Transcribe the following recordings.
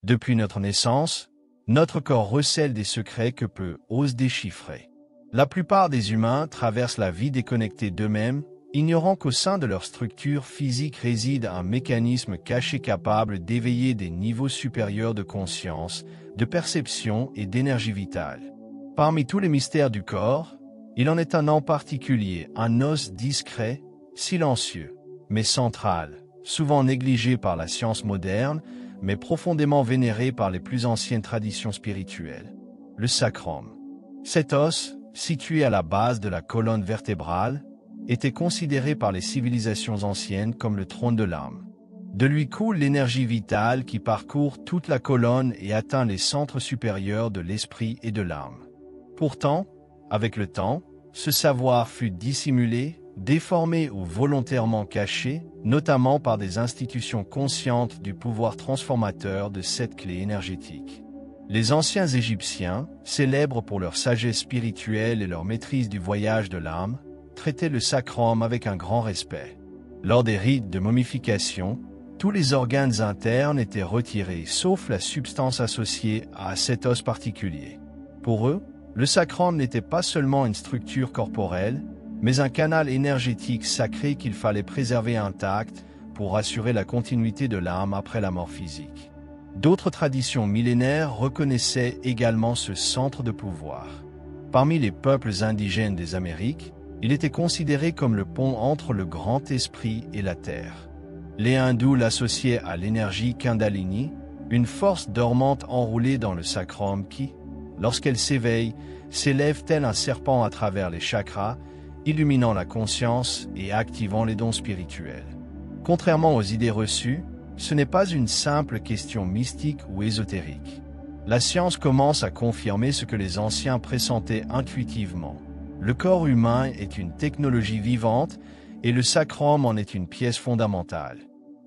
Depuis notre naissance, notre corps recèle des secrets que peu osent déchiffrer. La plupart des humains traversent la vie déconnectés d'eux-mêmes, ignorant qu'au sein de leur structure physique réside un mécanisme caché capable d'éveiller des niveaux supérieurs de conscience, de perception et d'énergie vitale. Parmi tous les mystères du corps, il en est un en particulier, un os discret, silencieux, mais central, souvent négligé par la science moderne, mais profondément vénéré par les plus anciennes traditions spirituelles. Le sacrum. Cet os, situé à la base de la colonne vertébrale, était considéré par les civilisations anciennes comme le trône de l'âme. De lui coule l'énergie vitale qui parcourt toute la colonne et atteint les centres supérieurs de l'esprit et de l'âme. Pourtant, avec le temps, ce savoir fut dissimulé, déformé ou volontairement caché, notamment par des institutions conscientes du pouvoir transformateur de cette clé énergétique. Les anciens Égyptiens, célèbres pour leur sagesse spirituelle et leur maîtrise du voyage de l'âme, traitaient le sacrum avec un grand respect. Lors des rites de momification, tous les organes internes étaient retirés, sauf la substance associée à cet os particulier. Pour eux, le sacrum n'était pas seulement une structure corporelle, mais un canal énergétique sacré qu'il fallait préserver intact pour assurer la continuité de l'âme après la mort physique. D'autres traditions millénaires reconnaissaient également ce centre de pouvoir. Parmi les peuples indigènes des Amériques, il était considéré comme le pont entre le grand esprit et la terre. Les hindous l'associaient à l'énergie Kundalini, une force dormante enroulée dans le sacrum qui, lorsqu'elle s'éveille, s'élève tel un serpent à travers les chakras, illuminant la conscience et activant les dons spirituels. Contrairement aux idées reçues, ce n'est pas une simple question mystique ou ésotérique. La science commence à confirmer ce que les anciens pressentaient intuitivement. Le corps humain est une technologie vivante et le sacrum en est une pièce fondamentale.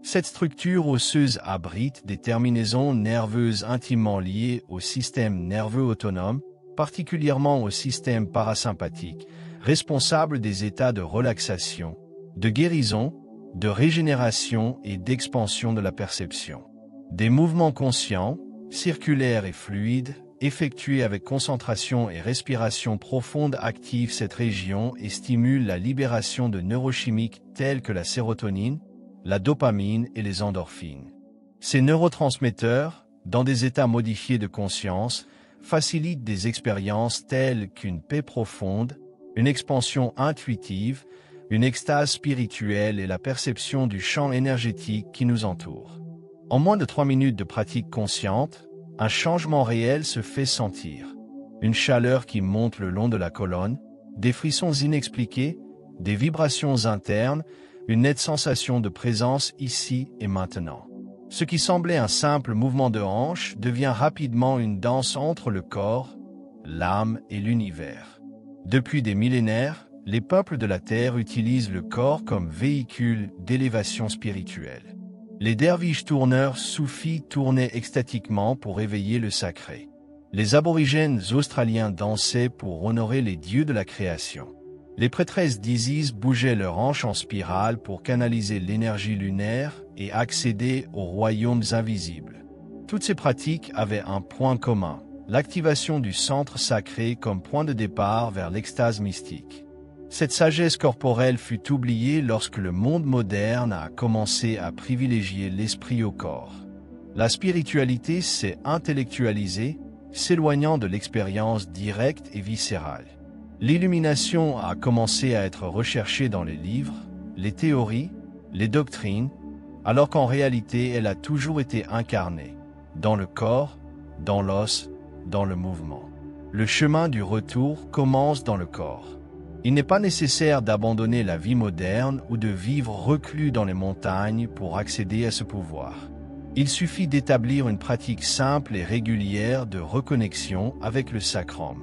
Cette structure osseuse abrite des terminaisons nerveuses intimement liées au système nerveux autonome, particulièrement au système parasympathique, responsable des états de relaxation, de guérison, de régénération et d'expansion de la perception. Des mouvements conscients, circulaires et fluides, effectués avec concentration et respiration profonde activent cette région et stimulent la libération de neurochimiques tels que la sérotonine, la dopamine et les endorphines. Ces neurotransmetteurs, dans des états modifiés de conscience, facilitent des expériences telles qu'une paix profonde, une expansion intuitive, une extase spirituelle et la perception du champ énergétique qui nous entoure. En moins de 3 minutes de pratique consciente, un changement réel se fait sentir. Une chaleur qui monte le long de la colonne, des frissons inexpliqués, des vibrations internes, une nette sensation de présence ici et maintenant. Ce qui semblait un simple mouvement de hanche devient rapidement une danse entre le corps, l'âme et l'univers. Depuis des millénaires, les peuples de la Terre utilisent le corps comme véhicule d'élévation spirituelle. Les derviches tourneurs soufis tournaient extatiquement pour éveiller le sacré. Les aborigènes australiens dansaient pour honorer les dieux de la création. Les prêtresses d'Isis bougeaient leurs hanches en spirale pour canaliser l'énergie lunaire et accéder aux royaumes invisibles. Toutes ces pratiques avaient un point commun, l'activation du centre sacré comme point de départ vers l'extase mystique. Cette sagesse corporelle fut oubliée lorsque le monde moderne a commencé à privilégier l'esprit au corps. La spiritualité s'est intellectualisée, s'éloignant de l'expérience directe et viscérale. L'illumination a commencé à être recherchée dans les livres, les théories, les doctrines, alors qu'en réalité elle a toujours été incarnée, dans le corps, dans l'os, dans le mouvement. Le chemin du retour commence dans le corps. Il n'est pas nécessaire d'abandonner la vie moderne ou de vivre reclus dans les montagnes pour accéder à ce pouvoir. Il suffit d'établir une pratique simple et régulière de reconnexion avec le sacrum.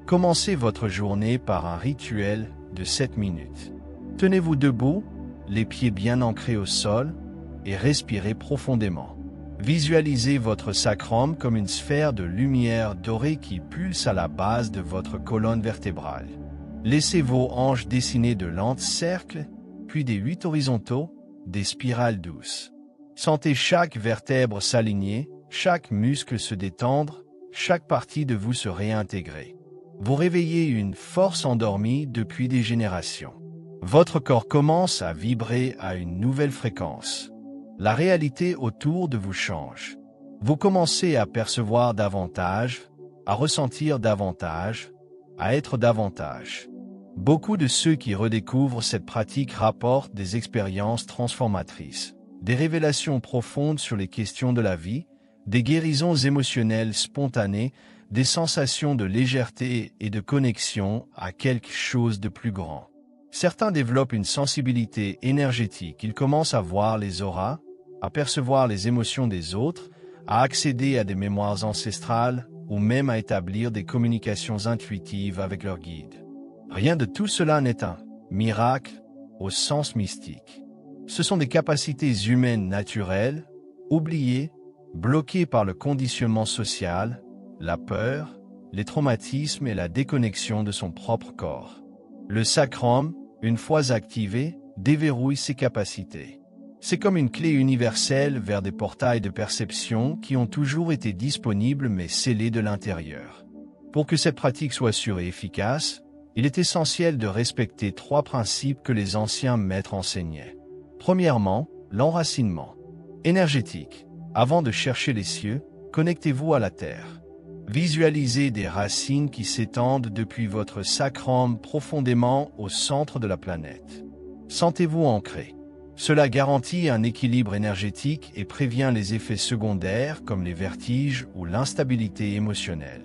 Commencez votre journée par un rituel de 7 minutes. Tenez-vous debout, les pieds bien ancrés au sol, et respirez profondément. Visualisez votre sacrum comme une sphère de lumière dorée qui pulse à la base de votre colonne vertébrale. Laissez vos hanches dessiner de lents cercles, puis des 8 horizontaux, des spirales douces. Sentez chaque vertèbre s'aligner, chaque muscle se détendre, chaque partie de vous se réintégrer. Vous réveillez une force endormie depuis des générations. Votre corps commence à vibrer à une nouvelle fréquence. La réalité autour de vous change. Vous commencez à percevoir davantage, à ressentir davantage, à être davantage. Beaucoup de ceux qui redécouvrent cette pratique rapportent des expériences transformatrices, des révélations profondes sur les questions de la vie, des guérisons émotionnelles spontanées, des sensations de légèreté et de connexion à quelque chose de plus grand. Certains développent une sensibilité énergétique, ils commencent à voir les auras, à percevoir les émotions des autres, à accéder à des mémoires ancestrales ou même à établir des communications intuitives avec leurs guides. Rien de tout cela n'est un miracle au sens mystique. Ce sont des capacités humaines naturelles, oubliées, bloquées par le conditionnement social, la peur, les traumatismes et la déconnexion de son propre corps. Le sacrum, une fois activé, déverrouille ses capacités. C'est comme une clé universelle vers des portails de perception qui ont toujours été disponibles mais scellés de l'intérieur. Pour que cette pratique soit sûre et efficace, il est essentiel de respecter 3 principes que les anciens maîtres enseignaient. Premièrement, l'enracinement. Énergétique. Avant de chercher les cieux, connectez-vous à la terre. Visualisez des racines qui s'étendent depuis votre sacrum profondément au centre de la planète. Sentez-vous ancré. Cela garantit un équilibre énergétique et prévient les effets secondaires comme les vertiges ou l'instabilité émotionnelle.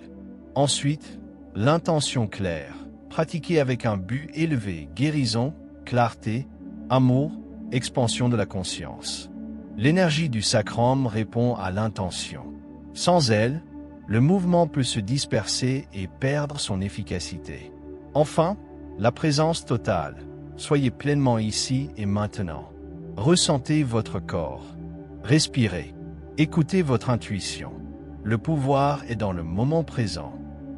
Ensuite, l'intention claire. Pratiquez avec un but élevé, guérison, clarté, amour, expansion de la conscience. L'énergie du sacrum répond à l'intention. Sans elle, le mouvement peut se disperser et perdre son efficacité. Enfin, la présence totale. Soyez pleinement ici et maintenant. Ressentez votre corps. Respirez. Écoutez votre intuition. Le pouvoir est dans le moment présent.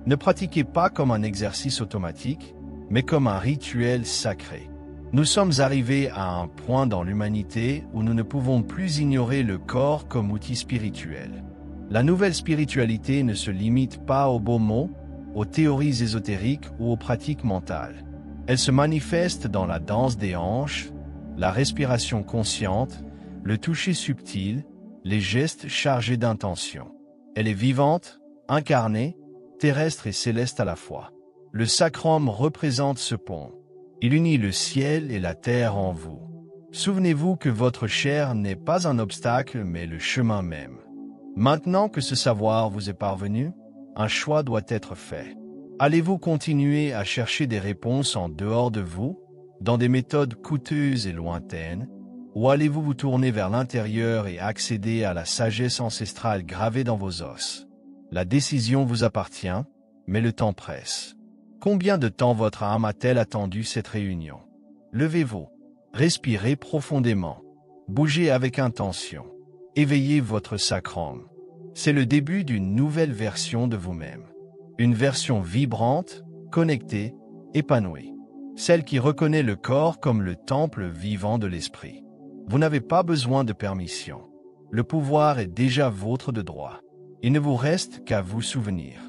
Ne pratiquez pas comme un exercice automatique, mais comme un rituel sacré. Nous sommes arrivés à un point dans l'humanité où nous ne pouvons plus ignorer le corps comme outil spirituel. La nouvelle spiritualité ne se limite pas aux beaux mots, aux théories ésotériques ou aux pratiques mentales. Elle se manifeste dans la danse des hanches, la respiration consciente, le toucher subtil, les gestes chargés d'intention. Elle est vivante, incarnée, terrestre et céleste à la fois. Le sacrum représente ce pont. Il unit le ciel et la terre en vous. Souvenez-vous que votre chair n'est pas un obstacle mais le chemin même. Maintenant que ce savoir vous est parvenu, un choix doit être fait. Allez-vous continuer à chercher des réponses en dehors de vous, dans des méthodes coûteuses et lointaines, ou allez-vous vous tourner vers l'intérieur et accéder à la sagesse ancestrale gravée dans vos os? La décision vous appartient, mais le temps presse. Combien de temps votre âme a-t-elle attendu cette réunion? Levez-vous, respirez profondément, bougez avec intention, éveillez votre sacrum. C'est le début d'une nouvelle version de vous-même. Une version vibrante, connectée, épanouie. Celle qui reconnaît le corps comme le temple vivant de l'esprit. Vous n'avez pas besoin de permission. Le pouvoir est déjà vôtre de droit. Il ne vous reste qu'à vous souvenir.